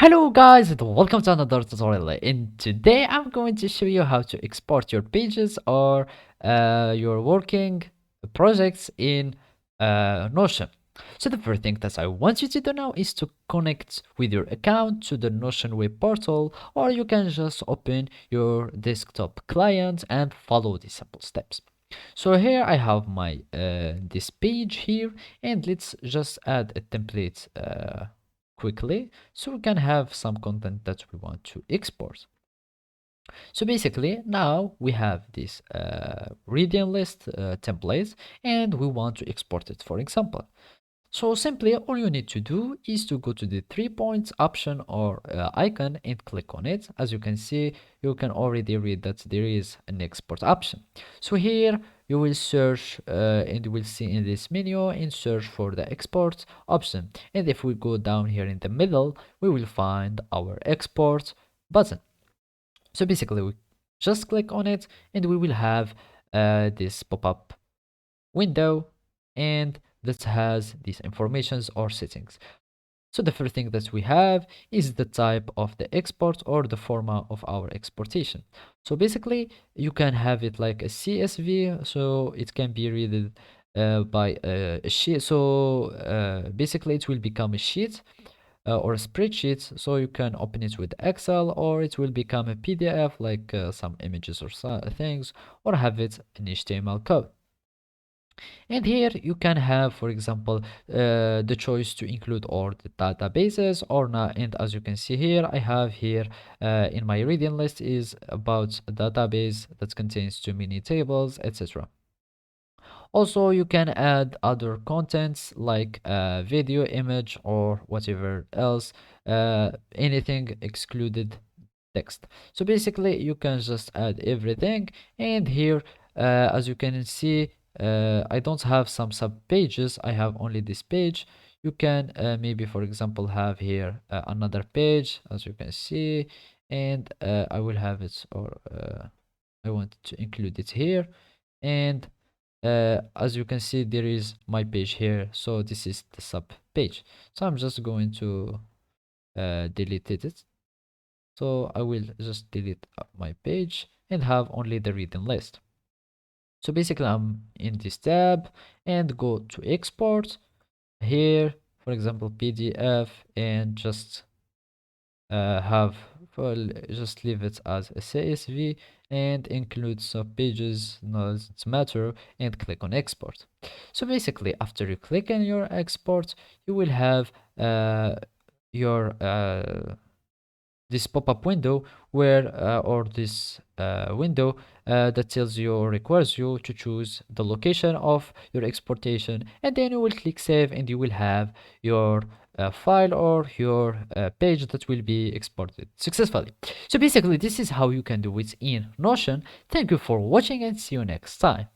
Hello guys and welcome to another tutorial. And today I'm going to show you how to export your pages or your working projects in Notion. So the first thing that I want you to do now is to connect with your account to the Notion web portal, or you can just open your desktop client and follow the simple steps. So here I have my this page here, and let's just add a template quickly so we can have some content that we want to export. So basically now we have this reading list template and we want to export it, for example. So simply all you need to do is to go to the 3 points option or icon and click on it. As you can see, you can already read that there is an export option. So here you will search and you will see in this menu and search for the export option. And if we go down here in the middle, we will find our export button. So basically we just click on it and we will have this pop-up window and that has these informations or settings. So the first thing that we have is the type of the export or the format of our exportation. So basically you can have it like a CSV, so it can be read by a sheet. So basically it will become a sheet or a spreadsheet, so you can open it with Excel, or it will become a PDF like some images or things, or have it in HTML code. And here you can have, for example, the choice to include all the databases or not. And as you can see here, I have here in my reading list is about a database that contains too many tables, etc. Also, you can add other contents like video, image, or whatever else, anything excluded text. So basically, you can just add everything. And here, as you can see, I don't have some sub pages. I have only this page. You can maybe, for example, have here another page, as you can see, and I will have it, or I want to include it here. And as you can see, there is my page here, so this is the sub page. So I'm just going to delete it. So I will just delete my page and have only the reading list. So basically I'm in this tab and go to export here, for example PDF, and just have, well, just leave it as a CSV and include sub pages, doesn't matter, and click on export. So basically after you click on your export, you will have your this pop-up window where or this window that tells you or requires you to choose the location of your exportation, and then you will click save and you will have your file or your page that will be exported successfully. So basically this is how you can do it in Notion. Thank you for watching and see you next time.